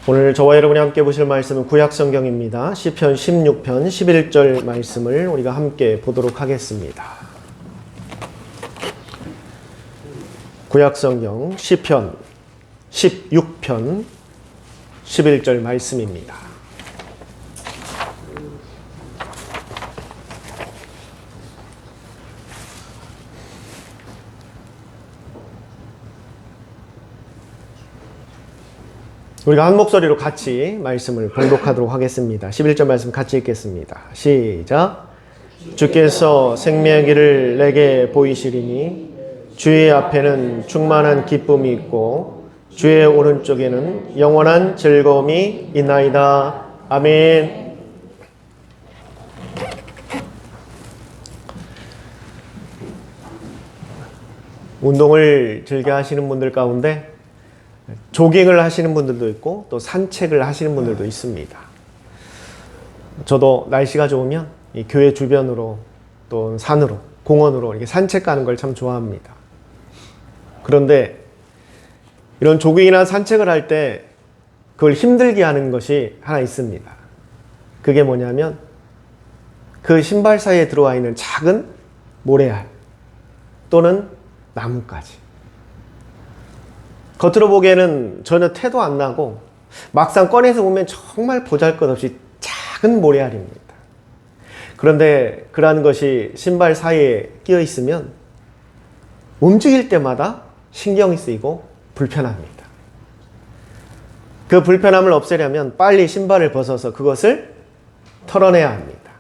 오늘 저와 여러분이 함께 보실 말씀은 구약성경입니다. 시편 16편 11절 말씀을 우리가 함께 보도록 하겠습니다. 구약성경 시편 16편 11절 말씀입니다. 우리가 한 목소리로 같이 말씀을 봉독하도록 하겠습니다. 11절 말씀 같이 읽겠습니다. 시작. 주께서 생명의 길을 내게 보이시리니 주의 앞에는 충만한 기쁨이 있고 주의 오른쪽에는 영원한 즐거움이 있나이다. 아멘. 운동을 즐겨 하시는 분들 가운데 조깅을 하시는 분들도 있고 또 산책을 하시는 분들도 있습니다. 저도 날씨가 좋으면 이 교회 주변으로 또 산으로 공원으로 이렇게 산책 가는 걸 참 좋아합니다. 그런데 이런 조깅이나 산책을 할 때 그걸 힘들게 하는 것이 하나 있습니다. 그게 뭐냐면 그 신발 사이에 들어와 있는 작은 모래알 또는 나뭇가지. 겉으로 보기에는 전혀 태도 안 나고 막상 꺼내서 보면 정말 보잘것없이 작은 모래알입니다. 그런데 그러한 것이 신발 사이에 끼어 있으면 움직일 때마다 신경이 쓰이고 불편합니다. 그 불편함을 없애려면 빨리 신발을 벗어서 그것을 털어내야 합니다.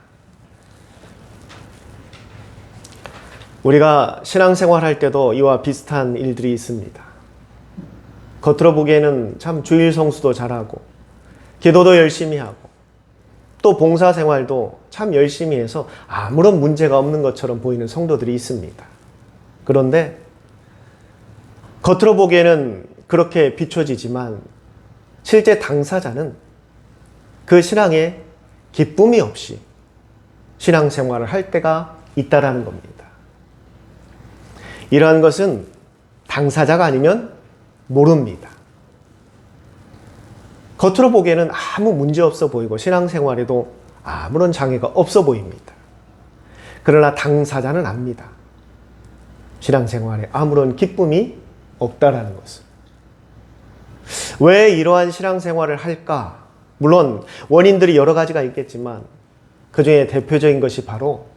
우리가 신앙생활 할 때도 이와 비슷한 일들이 있습니다. 겉으로 보기에는 참 주일 성수도 잘하고 기도도 열심히 하고 또 봉사생활도 참 열심히 해서 아무런 문제가 없는 것처럼 보이는 성도들이 있습니다. 그런데 겉으로 보기에는 그렇게 비춰지지만 실제 당사자는 그 신앙에 기쁨이 없이 신앙생활을 할 때가 있다라는 겁니다. 이러한 것은 당사자가 아니면 모릅니다. 겉으로 보기에는 아무 문제 없어 보이고 신앙생활에도 아무런 장애가 없어 보입니다. 그러나 당사자는 압니다. 신앙생활에 아무런 기쁨이 없다라는 것을. 왜 이러한 신앙생활을 할까? 물론 원인들이 여러 가지가 있겠지만 그 중에 대표적인 것이 바로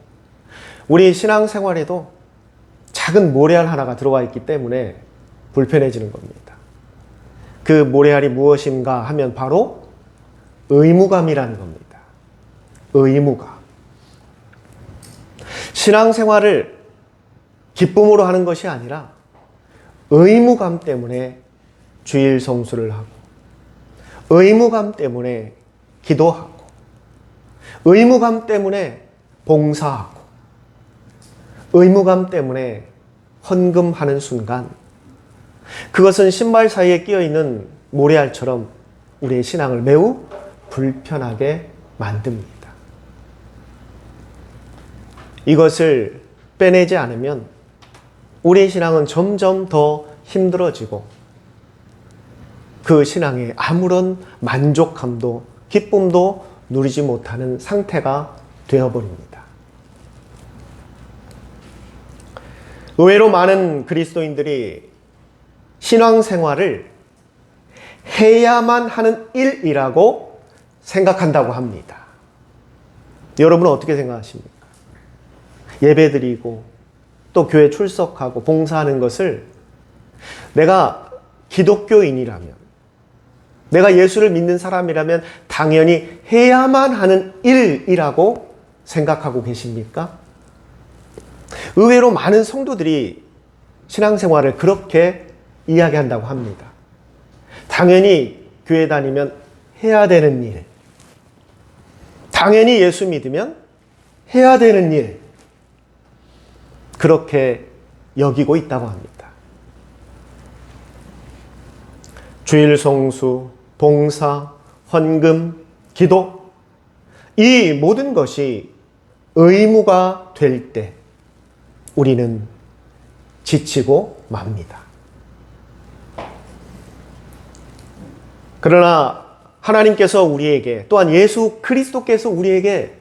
우리 신앙생활에도 작은 모래알 하나가 들어와 있기 때문에 불편해지는 겁니다. 그 모래알이 무엇인가 하면 바로 의무감이라는 겁니다. 의무감. 신앙생활을 기쁨으로 하는 것이 아니라 의무감 때문에 주일 성수를 하고 의무감 때문에 기도하고 의무감 때문에 봉사하고 의무감 때문에 헌금하는 순간 그것은 신발 사이에 끼어있는 모래알처럼 우리의 신앙을 매우 불편하게 만듭니다. 이것을 빼내지 않으면 우리의 신앙은 점점 더 힘들어지고 그 신앙에 아무런 만족감도 기쁨도 누리지 못하는 상태가 되어버립니다. 의외로 많은 그리스도인들이 신앙생활을 해야만 하는 일이라고 생각한다고 합니다. 여러분은 어떻게 생각하십니까? 예배드리고 또 교회 출석하고 봉사하는 것을 내가 기독교인이라면 내가 예수를 믿는 사람이라면 당연히 해야만 하는 일이라고 생각하고 계십니까? 의외로 많은 성도들이 신앙생활을 그렇게 이야기한다고 합니다. 당연히 교회 다니면 해야 되는 일, 당연히 예수 믿으면 해야 되는 일, 그렇게 여기고 있다고 합니다. 주일 성수, 봉사, 헌금, 기도, 이 모든 것이 의무가 될 때 우리는 지치고 맙니다. 그러나 하나님께서 우리에게, 또한 예수 그리스도께서 우리에게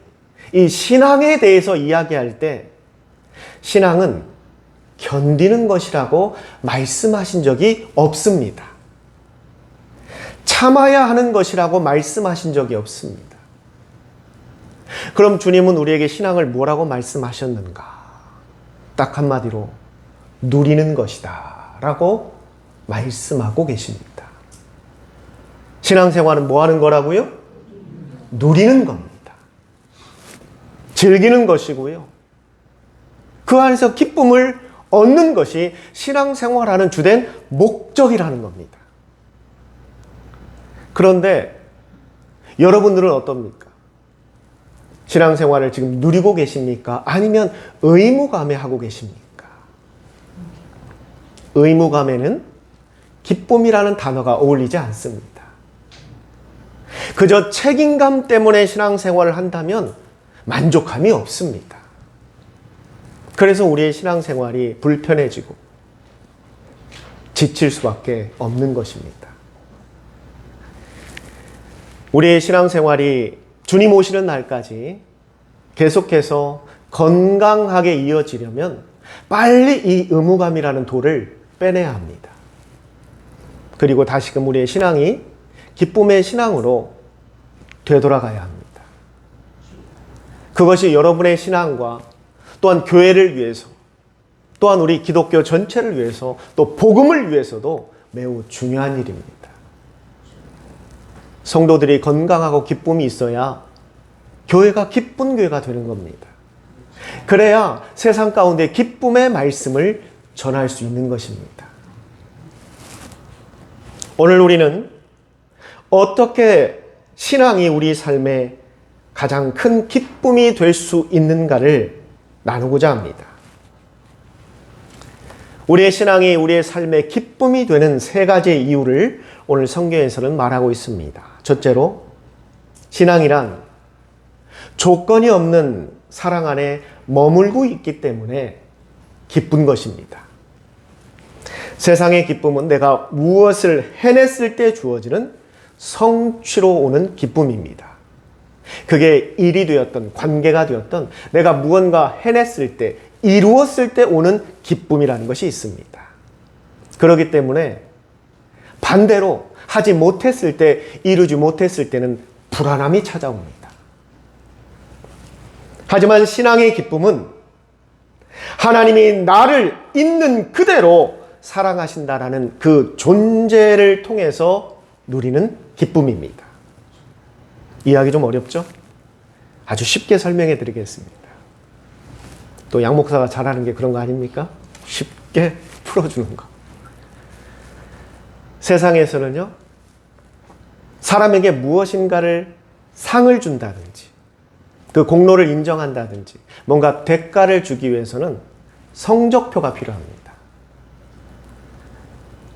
이 신앙에 대해서 이야기할 때 신앙은 견디는 것이라고 말씀하신 적이 없습니다. 참아야 하는 것이라고 말씀하신 적이 없습니다. 그럼 주님은 우리에게 신앙을 뭐라고 말씀하셨는가? 딱 한마디로 누리는 것이다 라고 말씀하고 계십니다. 신앙생활은 뭐 하는 거라고요? 누리는 겁니다. 즐기는 것이고요. 그 안에서 기쁨을 얻는 것이 신앙생활하는 주된 목적이라는 겁니다. 그런데 여러분들은 어떻습니까? 신앙생활을 지금 누리고 계십니까? 아니면 의무감에 하고 계십니까? 의무감에는 기쁨이라는 단어가 어울리지 않습니다. 그저 책임감 때문에 신앙생활을 한다면 만족감이 없습니다. 그래서 우리의 신앙생활이 불편해지고 지칠 수밖에 없는 것입니다. 우리의 신앙생활이 주님 오시는 날까지 계속해서 건강하게 이어지려면 빨리 이 의무감이라는 돌을 빼내야 합니다. 그리고 다시금 우리의 신앙이 기쁨의 신앙으로 되돌아가야 합니다. 그것이 여러분의 신앙과 또한 교회를 위해서, 또한 우리 기독교 전체를 위해서, 또 복음을 위해서도 매우 중요한 일입니다. 성도들이 건강하고 기쁨이 있어야 교회가 기쁜 교회가 되는 겁니다. 그래야 세상 가운데 기쁨의 말씀을 전할 수 있는 것입니다. 오늘 우리는 어떻게 신앙이 우리 삶의 가장 큰 기쁨이 될 수 있는가를 나누고자 합니다. 우리의 신앙이 우리의 삶의 기쁨이 되는 세 가지의 이유를 오늘 성경에서는 말하고 있습니다. 첫째로, 신앙이란 조건이 없는 사랑 안에 머물고 있기 때문에 기쁜 것입니다. 세상의 기쁨은 내가 무엇을 해냈을 때 주어지는 성취로 오는 기쁨입니다. 그게 일이 되었던, 관계가 되었던, 내가 무언가 해냈을 때, 이루었을 때 오는 기쁨이라는 것이 있습니다. 그렇기 때문에 반대로 하지 못했을 때, 이루지 못했을 때는 불안함이 찾아옵니다. 하지만 신앙의 기쁨은 하나님이 나를 있는 그대로 사랑하신다라는 그 존재를 통해서 누리는 기쁨입니다. 이해하기 좀 어렵죠? 아주 쉽게 설명해 드리겠습니다. 또 양 목사가 잘하는 게 그런 거 아닙니까? 쉽게 풀어주는 거. 세상에서는요, 사람에게 무엇인가를 상을 준다든지, 그 공로를 인정한다든지, 뭔가 대가를 주기 위해서는 성적표가 필요합니다.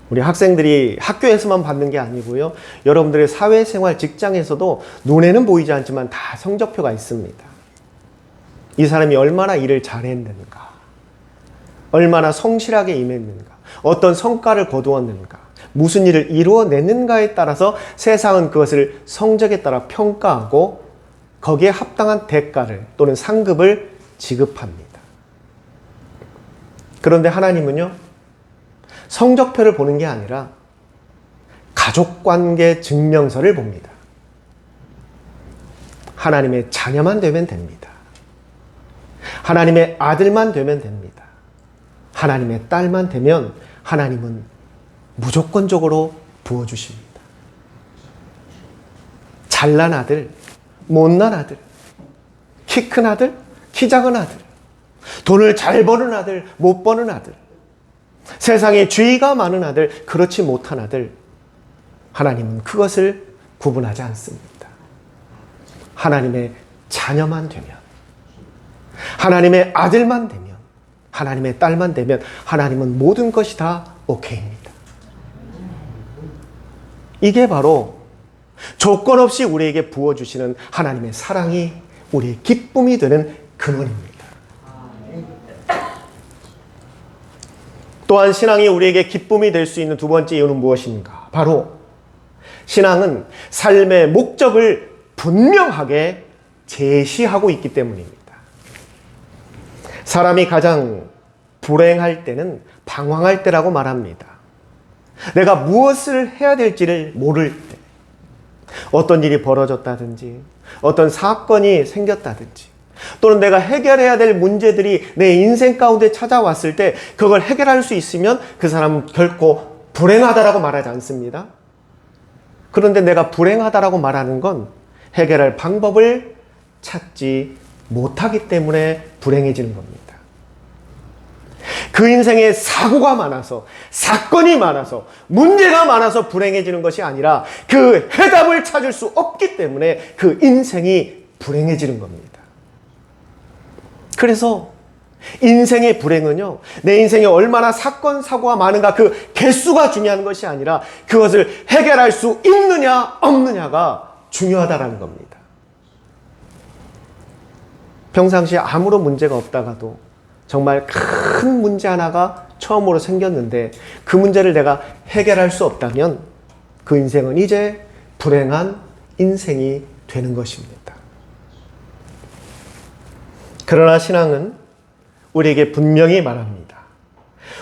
우리 학생들이 학교에서만 받는 게 아니고요, 여러분들의 사회생활 직장에서도 눈에는 보이지 않지만 다 성적표가 있습니다. 이 사람이 얼마나 일을 잘했는가, 얼마나 성실하게 임했는가, 어떤 성과를 거두었는가, 무슨 일을 이루어냈는가에 따라서 세상은 그것을 성적에 따라 평가하고 거기에 합당한 대가를 또는 상급을 지급합니다. 그런데 하나님은요, 성적표를 보는 게 아니라 가족관계 증명서를 봅니다. 하나님의 자녀만 되면 됩니다. 하나님의 아들만 되면 됩니다. 하나님의 딸만 되면 하나님은 무조건적으로 부어주십니다. 잘난 아들, 못난 아들, 키 큰 아들, 키 작은 아들, 돈을 잘 버는 아들, 못 버는 아들, 세상에 죄가 많은 아들, 그렇지 못한 아들, 하나님은 그것을 구분하지 않습니다. 하나님의 자녀만 되면, 하나님의 아들만 되면, 하나님의 딸만 되면 하나님은 모든 것이 다 오케이입니다. 이게 바로 조건 없이 우리에게 부어주시는 하나님의 사랑이 우리의 기쁨이 되는 근원입니다. 또한 신앙이 우리에게 기쁨이 될 수 있는 두 번째 이유는 무엇인가? 바로 신앙은 삶의 목적을 분명하게 제시하고 있기 때문입니다. 사람이 가장 불행할 때는 방황할 때라고 말합니다. 내가 무엇을 해야 될지를 모를 때, 어떤 일이 벌어졌다든지 어떤 사건이 생겼다든지 또는 내가 해결해야 될 문제들이 내 인생 가운데 찾아왔을 때 그걸 해결할 수 있으면 그 사람은 결코 불행하다라고 말하지 않습니다. 그런데 내가 불행하다라고 말하는 건 해결할 방법을 찾지 못하기 때문에 불행해지는 겁니다. 그 인생에 사고가 많아서, 사건이 많아서, 문제가 많아서 불행해지는 것이 아니라 그 해답을 찾을 수 없기 때문에 그 인생이 불행해지는 겁니다. 그래서 인생의 불행은요, 내 인생에 얼마나 사건, 사고가 많은가 그 개수가 중요한 것이 아니라 그것을 해결할 수 있느냐, 없느냐가 중요하다라는 겁니다. 평상시에 아무런 문제가 없다가도 정말 큰 문제 하나가 처음으로 생겼는데 그 문제를 내가 해결할 수 없다면 그 인생은 이제 불행한 인생이 되는 것입니다. 그러나 신앙은 우리에게 분명히 말합니다.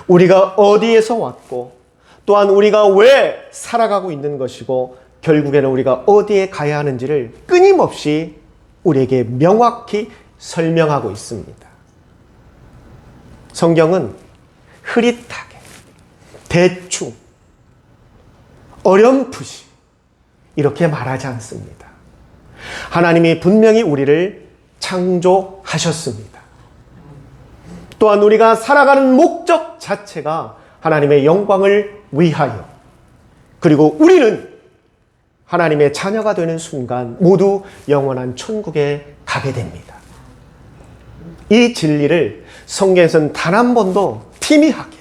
우리가 어디에서 왔고 또한 우리가 왜 살아가고 있는 것이고 결국에는 우리가 어디에 가야 하는지를 끊임없이 우리에게 명확히 설명하고 있습니다. 성경은 흐릿하게, 대충, 어렴풋이 이렇게 말하지 않습니다. 하나님이 분명히 우리를 창조하셨습니다. 또한 우리가 살아가는 목적 자체가 하나님의 영광을 위하여, 그리고 우리는 하나님의 자녀가 되는 순간 모두 영원한 천국에 가게 됩니다. 이 진리를 성경에서는 단 한 번도 희미하게,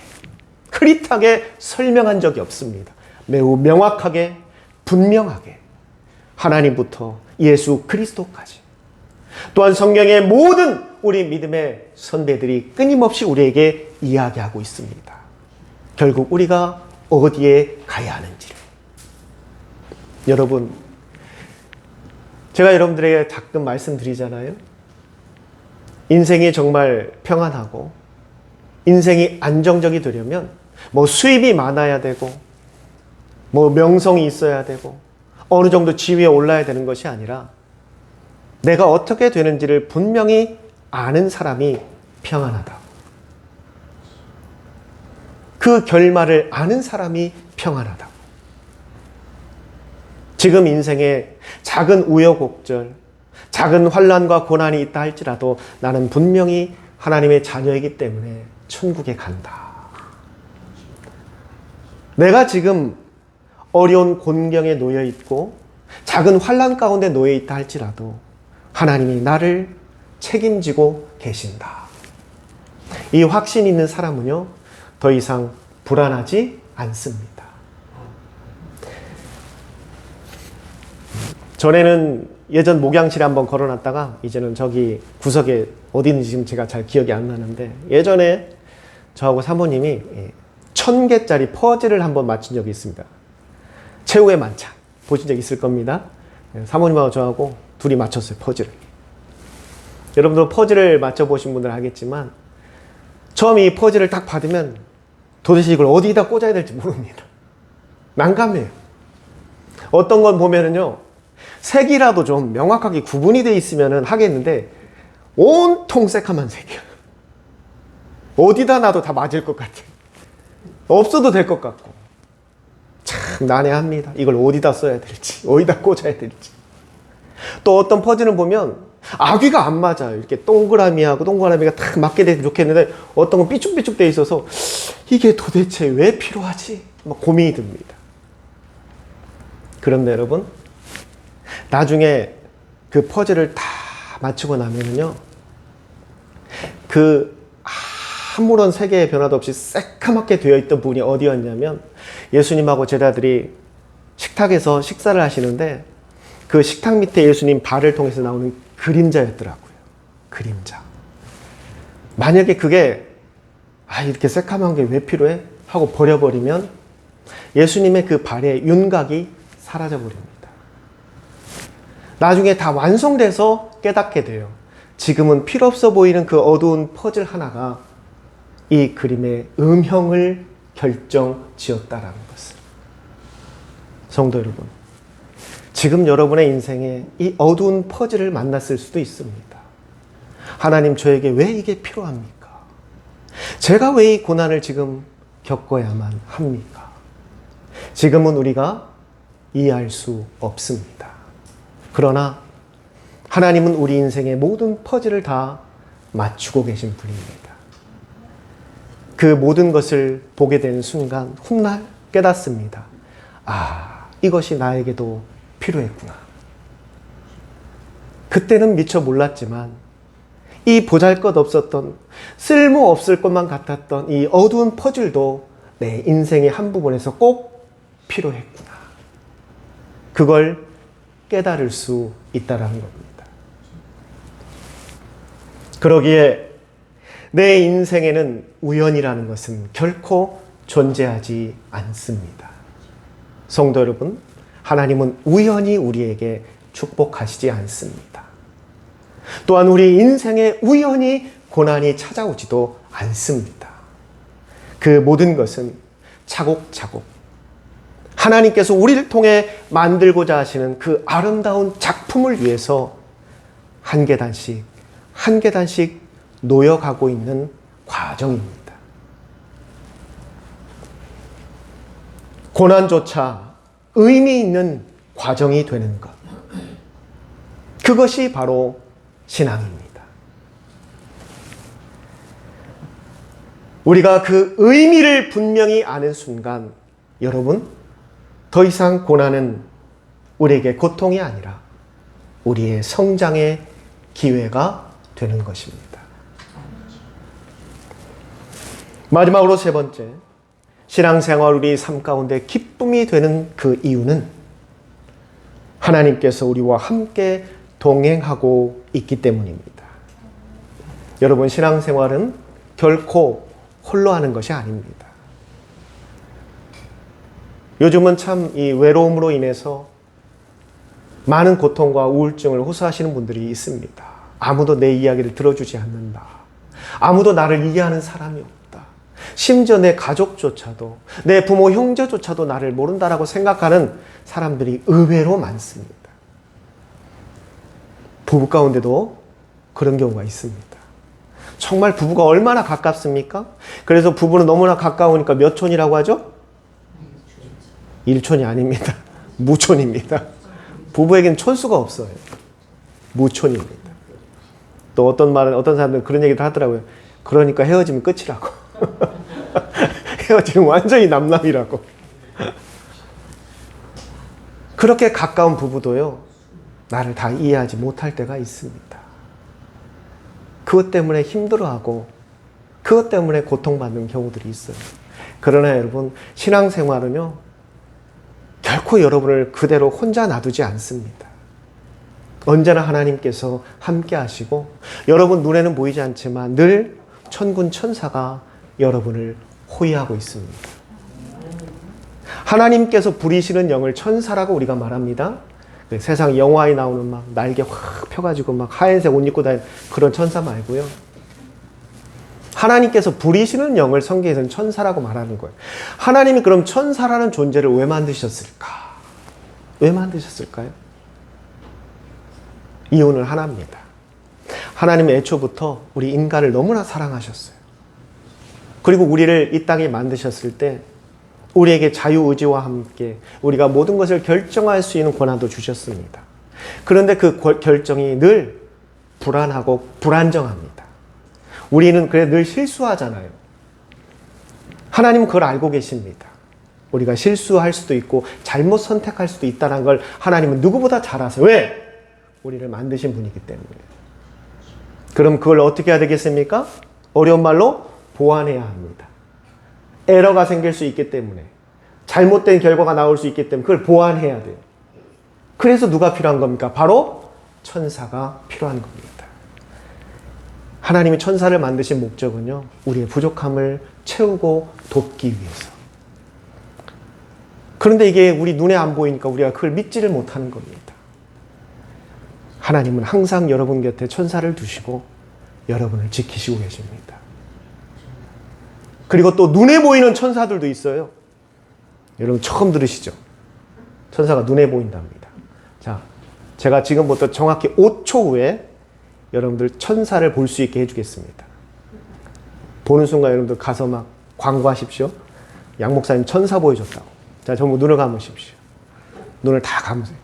흐릿하게 설명한 적이 없습니다. 매우 명확하게, 분명하게 하나님부터 예수 그리스도까지, 또한 성경의 모든 우리 믿음의 선배들이 끊임없이 우리에게 이야기하고 있습니다. 결국 우리가 어디에 가야 하는지를. 여러분, 제가 여러분들에게 가끔 말씀드리잖아요. 인생이 정말 평안하고 인생이 안정적이 되려면 뭐 수입이 많아야 되고 뭐 명성이 있어야 되고 어느 정도 지위에 올라야 되는 것이 아니라 내가 어떻게 되는지를 분명히 아는 사람이 평안하다. 그 결말을 아는 사람이 평안하다. 지금 인생에 작은 우여곡절, 작은 환난과 고난이 있다 할지라도 나는 분명히 하나님의 자녀이기 때문에 천국에 간다. 내가 지금 어려운 곤경에 놓여 있고 작은 환난 가운데 놓여 있다 할지라도 하나님이 나를 책임지고 계신다. 이 확신 있는 사람은요, 더 이상 불안하지 않습니다. 전에는 예전 목양실에 한번 걸어놨다가 이제는 저기 구석에 어디 있는지 지금 제가 잘 기억이 안 나는데, 예전에 저하고 사모님이 1000개짜리 퍼즐을 한번 맞춘 적이 있습니다. 최후의 만찬 보신 적 있을 겁니다. 사모님하고 저하고 둘이 맞췄어요, 퍼즐을. 여러분들 퍼즐을 맞춰보신 분들은 알겠지만 처음 이 퍼즐을 딱 받으면 도대체 이걸 어디다 꽂아야 될지 모릅니다. 난감해요. 어떤 건 보면은요, 색이라도 좀 명확하게 구분이 돼 있으면 하겠는데 온통 새카만 색이야. 어디다 놔도 다 맞을 것 같아. 없어도 될 것 같고. 참 난해합니다. 이걸 어디다 써야 될지, 어디다 꽂아야 될지. 또 어떤 퍼즐은 보면 아귀가 안 맞아요. 이렇게 동그라미하고 동그라미가 딱 맞게 되면 좋겠는데 어떤 건 삐쭉삐쭉 돼 있어서 이게 도대체 왜 필요하지? 막 고민이 듭니다. 그런데 여러분, 나중에 그 퍼즐을 다 맞추고 나면은요, 그 아무런 색의 변화도 없이 새까맣게 되어 있던 부분이 어디였냐면, 예수님하고 제자들이 식탁에서 식사를 하시는데 그 식탁 밑에 예수님 발을 통해서 나오는 그림자였더라고요. 그림자. 만약에 그게 이렇게 새까만 게 왜 필요해? 하고 버려버리면 예수님의 그 발의 윤곽이 사라져버립니다. 나중에 다 완성돼서 깨닫게 돼요. 지금은 필요 없어 보이는 그 어두운 퍼즐 하나가 이 그림의 음형을 결정지었다라는 것을. 성도 여러분, 지금 여러분의 인생에 이 어두운 퍼즐을 만났을 수도 있습니다. 하나님, 저에게 왜 이게 필요합니까? 제가 왜 이 고난을 지금 겪어야만 합니까? 지금은 우리가 이해할 수 없습니다. 그러나 하나님은 우리 인생의 모든 퍼즐을 다 맞추고 계신 분입니다. 그 모든 것을 보게 되는 순간 훗날 깨닫습니다. 아, 이것이 나에게도 필요했구나. 그때는 미처 몰랐지만 이 보잘것없었던, 쓸모없을 것만 같았던 이 어두운 퍼즐도 내 인생의 한 부분에서 꼭 필요했구나. 그걸 깨달을 수 있다는 겁니다. 그러기에 내 인생에는 우연이라는 것은 결코 존재하지 않습니다. 성도 여러분, 하나님은 우연히 우리에게 축복하시지 않습니다. 또한 우리 인생에 우연히 고난이 찾아오지도 않습니다. 그 모든 것은 차곡차곡 하나님께서 우리를 통해 만들고자 하시는 그 아름다운 작품을 위해서 한 계단씩 한 계단씩 놓여가고 있는 과정입니다. 고난조차 의미 있는 과정이 되는 것. 그것이 바로 신앙입니다. 우리가 그 의미를 분명히 아는 순간, 여러분, 더 이상 고난은 우리에게 고통이 아니라 우리의 성장의 기회가 되는 것입니다. 마지막으로 세 번째, 신앙생활 우리 삶 가운데 기쁨이 되는 그 이유는 하나님께서 우리와 함께 동행하고 있기 때문입니다. 여러분, 신앙생활은 결코 홀로 하는 것이 아닙니다. 요즘은 참 이 외로움으로 인해서 많은 고통과 우울증을 호소하시는 분들이 있습니다. 아무도 내 이야기를 들어주지 않는다. 아무도 나를 이해하는 사람이 없다. 심지어 내 가족조차도, 내 부모 형제조차도 나를 모른다라고 생각하는 사람들이 의외로 많습니다. 부부 가운데도 그런 경우가 있습니다. 정말 부부가 얼마나 가깝습니까? 그래서 부부는 너무나 가까우니까 몇 촌이라고 하죠? 1촌이 아닙니다. 무촌입니다. 부부에게는 촌수가 없어요. 무촌입니다. 또 어떤 사람들은 그런 얘기도 하더라고요. 그러니까 헤어지면 끝이라고. 헤어지면 완전히 남남이라고. 그렇게 가까운 부부도요, 나를 다 이해하지 못할 때가 있습니다. 그것 때문에 힘들어하고, 그것 때문에 고통받는 경우들이 있어요. 그러나 여러분, 신앙생활은요, 결코 여러분을 그대로 혼자 놔두지 않습니다. 언제나 하나님께서 함께 하시고, 여러분 눈에는 보이지 않지만 늘 천군 천사가 여러분을 호위하고 있습니다. 하나님께서 부리시는 영을 천사라고 우리가 말합니다. 세상 영화에 나오는 막 날개 확 펴가지고 막 하얀색 옷 입고 다니는 그런 천사 말고요. 하나님께서 부리시는 영을 성경에서는 천사라고 말하는 거예요. 하나님이 그럼 천사라는 존재를 왜 만드셨을까? 왜 만드셨을까요? 이유는 하나입니다. 하나님은 애초부터 우리 인간을 너무나 사랑하셨어요. 그리고 우리를 이 땅에 만드셨을 때 우리에게 자유의지와 함께 우리가 모든 것을 결정할 수 있는 권한도 주셨습니다. 그런데 그 결정이 늘 불안하고 불안정합니다. 우리는 그래 늘 실수하잖아요. 하나님은 그걸 알고 계십니다. 우리가 실수할 수도 있고 잘못 선택할 수도 있다는 걸 하나님은 누구보다 잘 아세요. 왜? 우리를 만드신 분이기 때문에. 그럼 그걸 어떻게 해야 되겠습니까? 어려운 말로 보완해야 합니다. 에러가 생길 수 있기 때문에, 잘못된 결과가 나올 수 있기 때문에 그걸 보완해야 돼요. 그래서 누가 필요한 겁니까? 바로 천사가 필요한 겁니다. 하나님이 천사를 만드신 목적은요, 우리의 부족함을 채우고 돕기 위해서. 그런데 이게 우리 눈에 안 보이니까 우리가 그걸 믿지를 못하는 겁니다. 하나님은 항상 여러분 곁에 천사를 두시고 여러분을 지키시고 계십니다. 그리고 또 눈에 보이는 천사들도 있어요. 여러분 처음 들으시죠? 천사가 눈에 보인답니다. 자, 제가 지금부터 정확히 5초 후에 여러분들 천사를 볼 수 있게 해주겠습니다. 보는 순간 여러분들 가서 막 광고하십시오. 양 목사님 천사 보여줬다고. 자, 전부 눈을 감으십시오. 눈을 다 감으세요.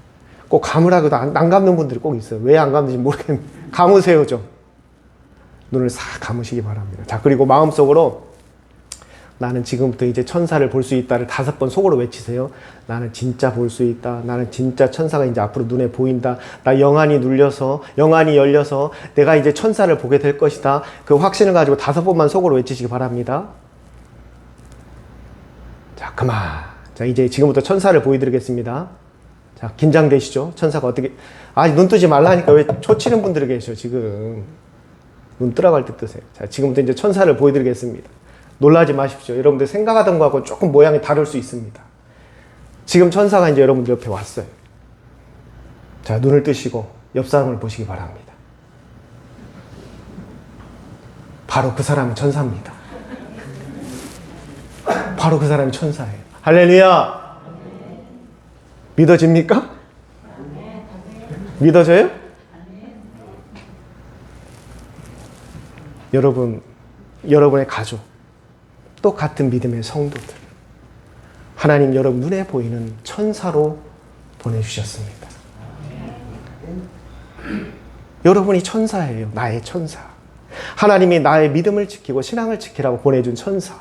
꼭 감으라고도 안 감는 분들이 꼭 있어요. 왜 안 감는지 모르겠는데 감으세요 좀. 눈을 싹 감으시기 바랍니다. 자, 그리고 마음속으로 나는 지금부터 이제 천사를 볼 수 있다를 5번 속으로 외치세요. 나는 진짜 볼 수 있다. 나는 진짜 천사가 이제 앞으로 눈에 보인다. 나 영안이 눌려서, 영안이 열려서 내가 이제 천사를 보게 될 것이다. 그 확신을 가지고 5번만 속으로 외치시기 바랍니다. 자, 그만. 자, 이제 지금부터 천사를 보여드리겠습니다. 자, 긴장되시죠? 천사가 어떻게, 눈 뜨지 말라니까 왜 초치는 분들이 계셔, 지금. 눈 뜨라고 할 때 뜨세요. 자, 지금부터 이제 천사를 보여드리겠습니다. 놀라지 마십시오. 여러분들 생각하던 거하고 조금 모양이 다를 수 있습니다. 지금 천사가 이제 여러분들 옆에 왔어요. 자, 눈을 뜨시고 옆 사람을 보시기 바랍니다. 바로 그 사람이 천사입니다. 바로 그 사람이 천사예요. 할렐루야! 믿어집니까? 믿어져요? 여러분, 여러분의 가족, 또 같은 믿음의 성도들, 하나님 여러분 눈에 보이는 천사로 보내주셨습니다. 여러분이 천사예요. 나의 천사. 하나님이 나의 믿음을 지키고 신앙을 지키라고 보내준 천사.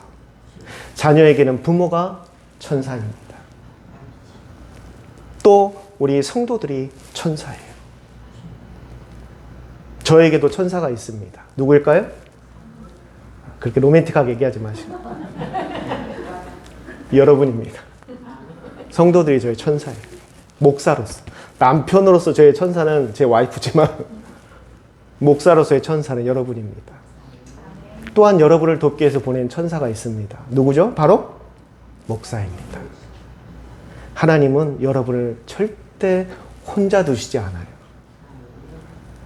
자녀에게는 부모가 천사입니다. 또 우리 성도들이 천사예요. 저에게도 천사가 있습니다. 누구일까요? 그렇게 로맨틱하게 얘기하지 마시고 여러분입니다. 성도들이 저의 천사예요. 목사로서, 남편으로서 저의 천사는 제 와이프지만 목사로서의 천사는 여러분입니다. 또한 여러분을 돕기 위해서 보낸 천사가 있습니다. 누구죠? 바로 목사입니다. 하나님은 여러분을 절대 혼자 두시지 않아요.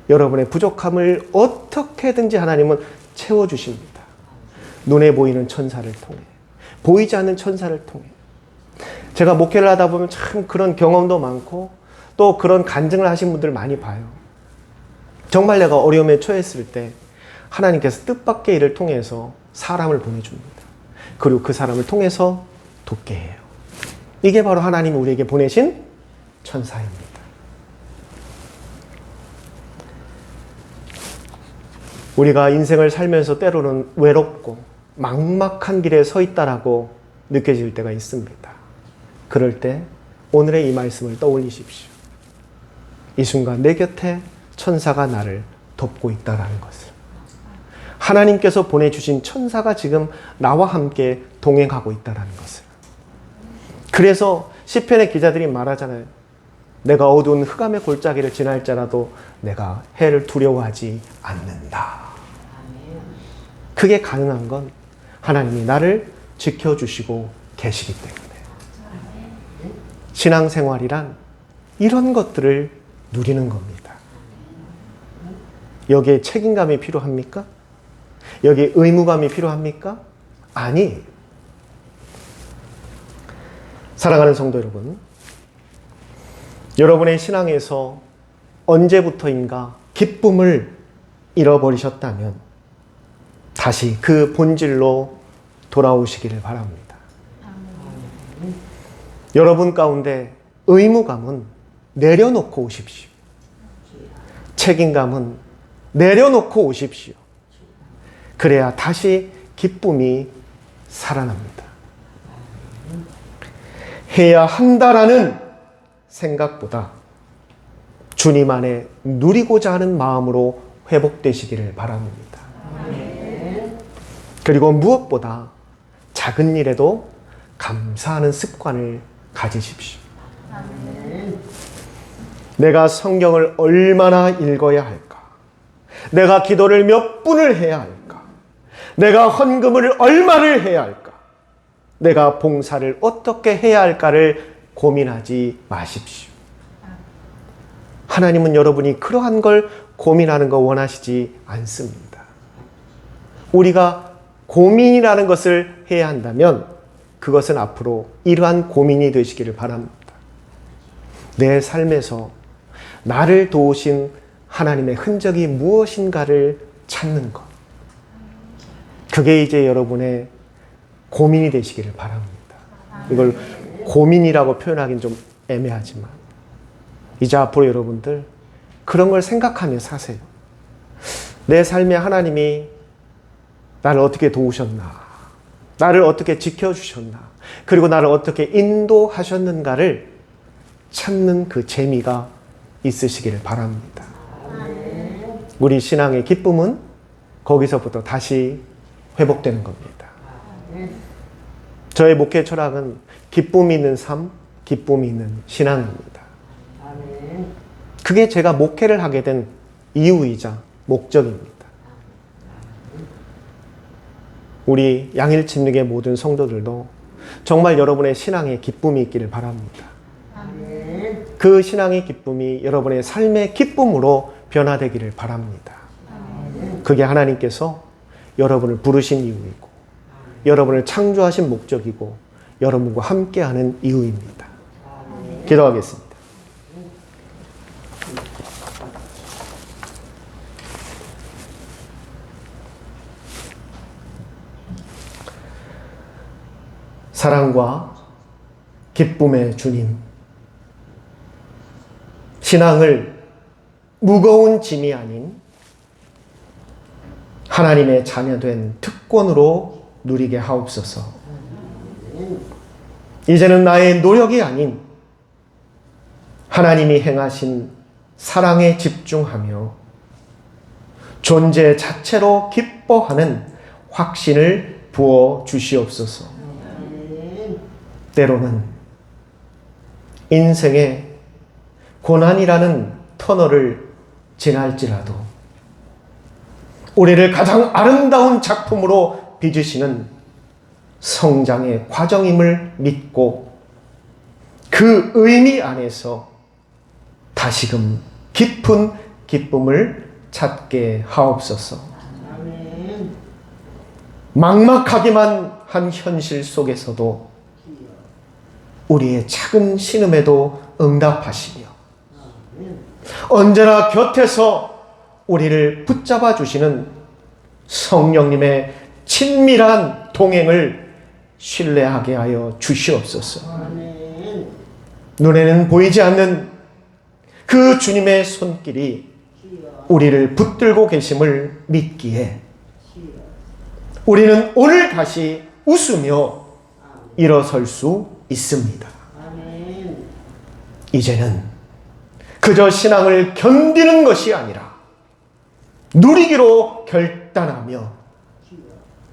여러분의 부족함을 어떻게든지 하나님은 채워주십니다. 눈에 보이는 천사를 통해, 보이지 않는 천사를 통해. 제가 목회를 하다 보면 참 그런 경험도 많고 또 그런 간증을 하신 분들 많이 봐요. 정말 내가 어려움에 처했을 때 하나님께서 뜻밖의 일을 통해서 사람을 보내줍니다. 그리고 그 사람을 통해서 돕게 해요. 이게 바로 하나님이 우리에게 보내신 천사입니다. 우리가 인생을 살면서 때로는 외롭고 막막한 길에 서 있다라고 느껴질 때가 있습니다. 그럴 때 오늘의 이 말씀을 떠올리십시오. 이 순간 내 곁에 천사가 나를 돕고 있다는 것을. 하나님께서 보내주신 천사가 지금 나와 함께 동행하고 있다는 것을. 그래서 시편의 기자들이 말하잖아요. 내가 어두운 흑암의 골짜기를 지날지라도 내가 해를 두려워하지 않는다. 그게 가능한 건 하나님이 나를 지켜주시고 계시기 때문에. 신앙생활이란 이런 것들을 누리는 겁니다. 여기에 책임감이 필요합니까? 여기에 의무감이 필요합니까? 아니. 사랑하는 성도 여러분, 여러분의 신앙에서 언제부터인가 기쁨을 잃어버리셨다면 다시 그 본질로 돌아오시기를 바랍니다. 여러분 가운데 의무감은 내려놓고 오십시오. 책임감은 내려놓고 오십시오. 그래야 다시 기쁨이 살아납니다. 해야 한다라는 생각보다 주님 안에 누리고자 하는 마음으로 회복되시기를 바랍니다. 그리고 무엇보다 작은 일에도 감사하는 습관을 가지십시오. 내가 성경을 얼마나 읽어야 할까? 내가 기도를 몇 분을 해야 할까? 내가 헌금을 얼마를 해야 할까? 내가 봉사를 어떻게 해야 할까를 고민하지 마십시오. 하나님은 여러분이 그러한 걸 고민하는 거 원하시지 않습니다. 우리가 고민이라는 것을 해야 한다면 그것은 앞으로 이러한 고민이 되시기를 바랍니다. 내 삶에서 나를 도우신 하나님의 흔적이 무엇인가를 찾는 것. 그게 이제 여러분의 고민이 되시기를 바랍니다. 이걸 고민이라고 표현하기는 좀 애매하지만 이제 앞으로 여러분들 그런 걸 생각하며 사세요. 내 삶에 하나님이 나를 어떻게 도우셨나, 나를 어떻게 지켜주셨나, 그리고 나를 어떻게 인도하셨는가를 찾는 그 재미가 있으시기를 바랍니다. 우리 신앙의 기쁨은 거기서부터 다시 회복되는 겁니다. 저의 목회 철학은 기쁨이 있는 삶, 기쁨이 있는 신앙입니다. 그게 제가 목회를 하게 된 이유이자 목적입니다. 우리 양일침묵의 모든 성도들도 정말 여러분의 신앙에 기쁨이 있기를 바랍니다. 그 신앙의 기쁨이 여러분의 삶의 기쁨으로 변화되기를 바랍니다. 그게 하나님께서 여러분을 부르신 이유이고 여러분을 창조하신 목적이고 여러분과 함께하는 이유입니다. 기도하겠습니다. 사랑과 기쁨의 주님, 신앙을 무거운 짐이 아닌 하나님의 자녀된 특권으로 누리게 하옵소서. 이제는 나의 노력이 아닌 하나님이 행하신 사랑에 집중하며 존재 자체로 기뻐하는 확신을 부어 주시옵소서. 때로는 인생의 고난이라는 터널을 지날지라도 우리를 가장 아름다운 작품으로 빚으시는 성장의 과정임을 믿고 그 의미 안에서 다시금 깊은 기쁨을 찾게 하옵소서. 막막하기만 한 현실 속에서도 우리의 작은 신음에도 응답하시며 언제나 곁에서 우리를 붙잡아 주시는 성령님의 친밀한 동행을 신뢰하게 하여 주시옵소서. 눈에는 보이지 않는 그 주님의 손길이 우리를 붙들고 계심을 믿기에 우리는 오늘 다시 웃으며 일어설 수 있습니다. 이제는 그저 신앙을 견디는 것이 아니라 누리기로 결단하며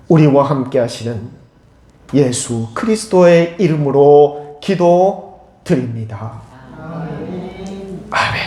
우리와 함께 하시는 예수 그리스도의 이름으로 기도드립니다. 아멘.